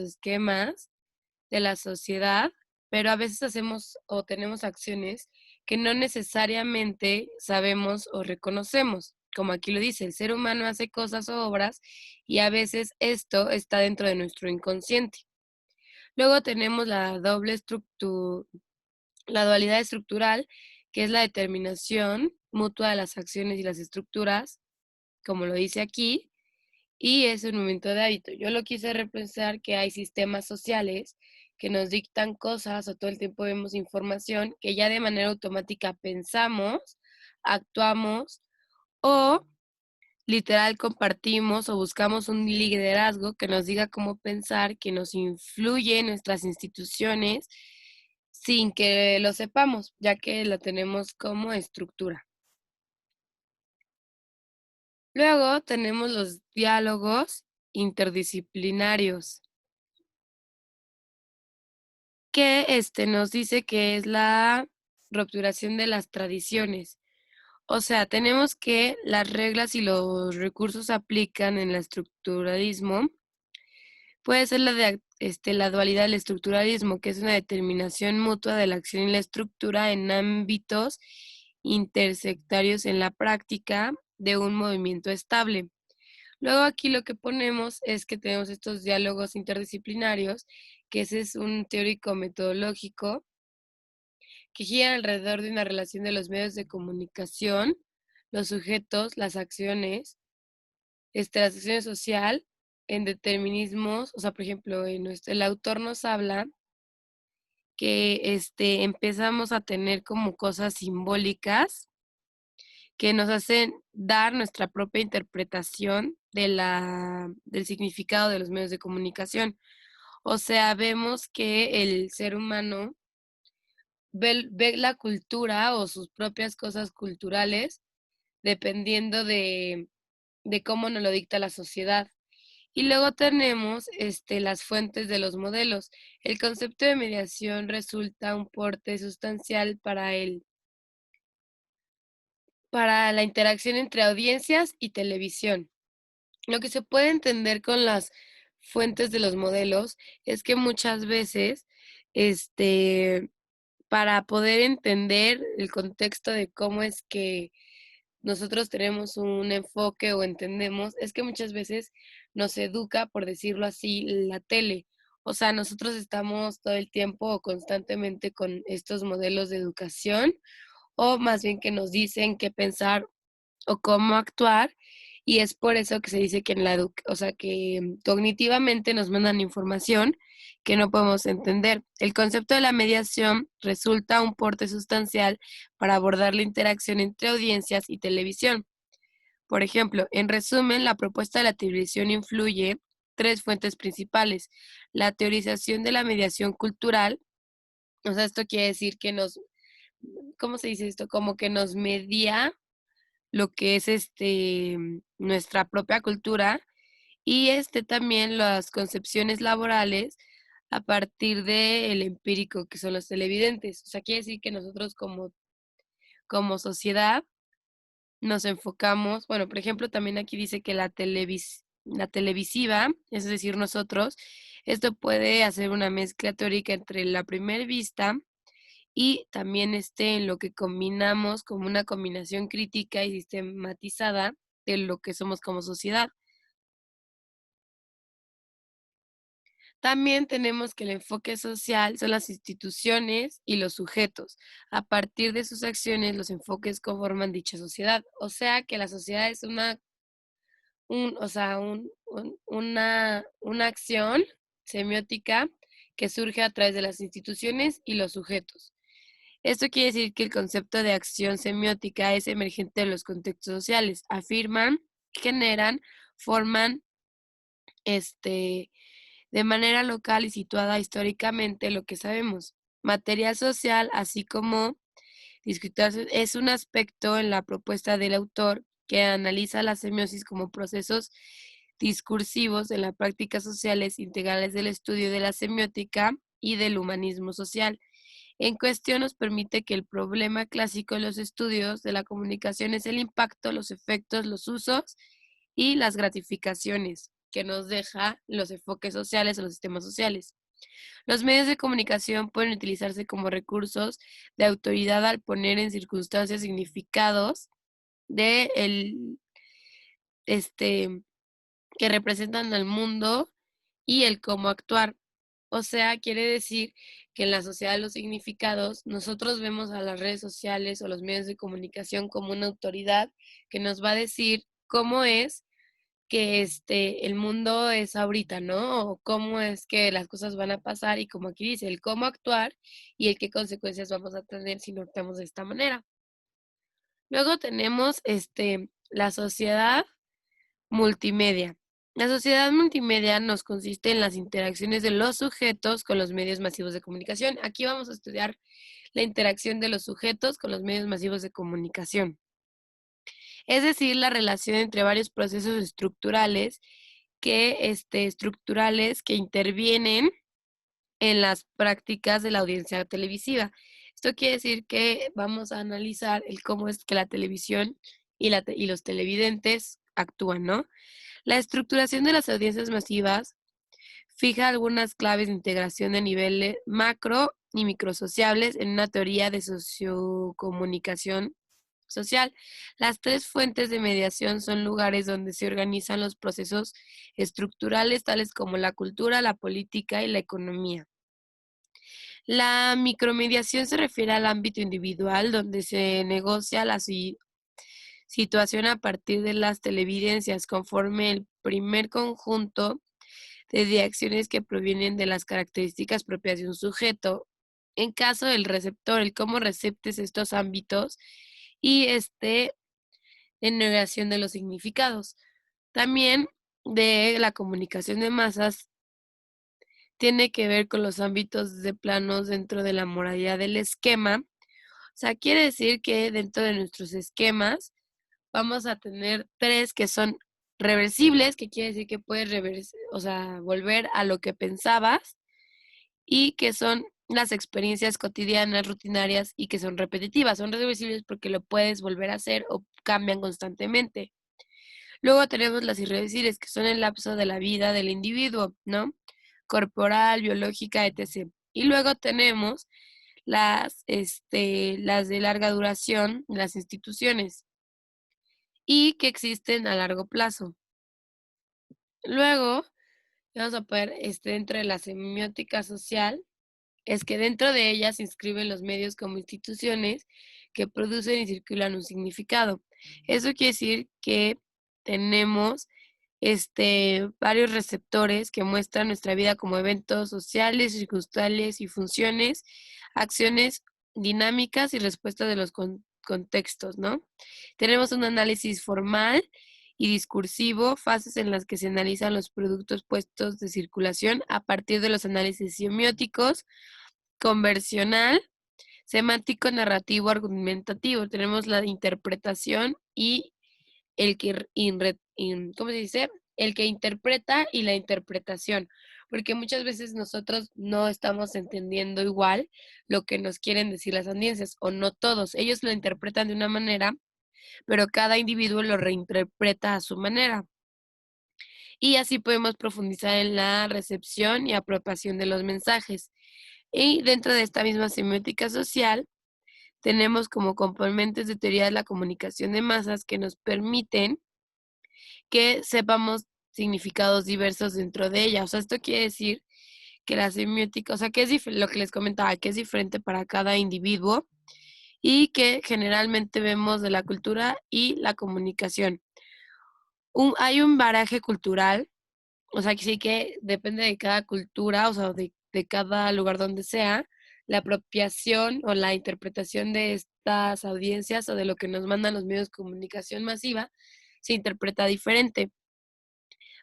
esquemas de la sociedad, pero a veces hacemos o tenemos acciones que no necesariamente sabemos o reconocemos. Como aquí lo dice, el ser humano hace cosas o obras y a veces esto está dentro de nuestro inconsciente. Luego tenemos la dualidad estructural, que es la determinación mutua de las acciones y las estructuras, como lo dice aquí, y es un momento de hábito. Yo lo quise representar que hay sistemas sociales que nos dictan cosas o todo el tiempo vemos información que ya de manera automática pensamos, actuamos o literal compartimos o buscamos un liderazgo que nos diga cómo pensar, que nos influye en nuestras instituciones sin que lo sepamos, ya que lo tenemos como estructura. Luego tenemos los diálogos interdisciplinarios, que nos dice que es la rupturación de las tradiciones. O sea, tenemos que las reglas y los recursos se aplican en el estructuralismo. Puede ser la dualidad del estructuralismo, que es una determinación mutua de la acción y la estructura en ámbitos intersectarios en la práctica de un movimiento estable. Luego aquí lo que ponemos es que tenemos estos diálogos interdisciplinarios, que ese es un teórico metodológico que gira alrededor de una relación de los medios de comunicación, los sujetos, las acciones, la sección social, en determinismos, o sea, por ejemplo, el autor nos habla que empezamos a tener como cosas simbólicas que nos hacen dar nuestra propia interpretación del significado de los medios de comunicación. O sea, vemos que el ser humano ve la cultura o sus propias cosas culturales dependiendo de cómo nos lo dicta la sociedad. Y luego tenemos las fuentes de los modelos. El concepto de mediación resulta un porte sustancial para la interacción entre audiencias y televisión. Lo que se puede entender con las fuentes de los modelos es que muchas veces, este, para poder entender el contexto de cómo es que nosotros tenemos un enfoque o entendemos, es que muchas veces nos educa, por decirlo así, la tele. O sea, nosotros estamos todo el tiempo o constantemente con estos modelos de educación, o más bien que nos dicen qué pensar o cómo actuar, y es por eso que se dice que o sea, que cognitivamente nos mandan información que no podemos entender. El concepto de la mediación resulta un porte sustancial para abordar la interacción entre audiencias y televisión. Por ejemplo, en resumen, la propuesta de la televisión influye tres fuentes principales. La teorización de la mediación cultural, o sea, esto quiere decir que ¿cómo se dice esto? Como que nos media lo que es nuestra propia cultura y también las concepciones laborales a partir del empírico que son los televidentes. O sea, quiere decir que nosotros como sociedad nos enfocamos, bueno, por ejemplo, también aquí dice que la televisiva, es decir, nosotros, esto puede hacer una mezcla teórica entre la primera vista y también en lo que combinamos como una combinación crítica y sistematizada de lo que somos como sociedad. También tenemos que el enfoque social son las instituciones y los sujetos. A partir de sus acciones, los enfoques conforman dicha sociedad. O sea que la sociedad es o sea, una acción semiótica que surge a través de las instituciones y los sujetos. Esto quiere decir que el concepto de acción semiótica es emergente de los contextos sociales. Afirman, generan, forman, este, de manera local y situada históricamente lo que sabemos. Material social, así como discutirse, es un aspecto en la propuesta del autor que analiza la semiosis como procesos discursivos en las prácticas sociales integrales del estudio de la semiótica y del humanismo social. En cuestión nos permite que el problema clásico de los estudios de la comunicación es el impacto, los efectos, los usos y las gratificaciones. que nos deja los enfoques sociales o los sistemas sociales. Los medios de comunicación pueden utilizarse como recursos de autoridad al poner en circunstancias significados de este, que representan al mundo y el cómo actuar. O sea, quiere decir que en la sociedad de los significados, nosotros vemos a las redes sociales o los medios de comunicación como una autoridad que nos va a decir cómo es que el mundo es ahorita, ¿no? O cómo es que las cosas van a pasar y como aquí dice, el cómo actuar y el qué consecuencias vamos a tener si no actuamos de esta manera. Luego tenemos la sociedad multimedia. La sociedad multimedia nos consiste en las interacciones de los sujetos con los medios masivos de comunicación. Aquí vamos a estudiar la interacción de los sujetos con los medios masivos de comunicación. Es decir, la relación entre varios procesos estructurales que intervienen en las prácticas de la audiencia televisiva. Esto quiere decir que vamos a analizar el cómo es que la televisión y los televidentes actúan, ¿no? La estructuración de las audiencias masivas fija algunas claves de integración de niveles macro y microsociables en una teoría de sociocomunicación social. Las tres fuentes de mediación son lugares donde se organizan los procesos estructurales tales como la cultura, la política y la economía. La micromediación se refiere al ámbito individual donde se negocia la situación a partir de las televidencias conforme el primer conjunto de acciones que provienen de las características propias de un sujeto. En caso del receptor, el cómo receptes estos ámbitos y en negación de los significados. También de la comunicación de masas tiene que ver con los ámbitos de planos dentro de la moralidad del esquema. O sea, quiere decir que dentro de nuestros esquemas vamos a tener tres que son reversibles, que quiere decir que puedes volver a lo que pensabas, y que son las experiencias cotidianas, rutinarias y que son repetitivas. Son reversibles porque lo puedes volver a hacer o cambian constantemente. Luego tenemos las irreversibles, que son el lapso de la vida del individuo, ¿no? Corporal, biológica, etc. Y luego tenemos las de larga duración, las instituciones, y que existen a largo plazo. Luego, vamos a poner dentro de la semiótica social, es que dentro de ella se inscriben los medios como instituciones que producen y circulan un significado. Eso quiere decir que tenemos varios receptores que muestran nuestra vida como eventos sociales, circunstanciales y funciones, acciones dinámicas y respuestas de los contextos, ¿no? Tenemos un análisis formal y discursivo, fases en las que se analizan los productos puestos de circulación a partir de los análisis semióticos, conversional, semántico, narrativo, argumentativo. Tenemos la interpretación y el que ¿cómo se dice? El que interpreta y la interpretación, porque muchas veces nosotros no estamos entendiendo igual lo que nos quieren decir las audiencias, o no todos. Ellos lo interpretan de una manera, pero cada individuo lo reinterpreta a su manera. Y así podemos profundizar en la recepción y apropiación de los mensajes. Y dentro de esta misma semiótica social, tenemos como componentes de teoría de la comunicación de masas que nos permiten que sepamos significados diversos dentro de ella. O sea, esto quiere decir que la semiótica, o sea, que es lo que les comentaba, que es diferente para cada individuo y que generalmente vemos de la cultura y la comunicación. Hay un baraje cultural, o sea, que sí que depende de cada cultura, o sea, de cada lugar donde sea, la apropiación o la interpretación de estas audiencias o de lo que nos mandan los medios de comunicación masiva se interpreta diferente.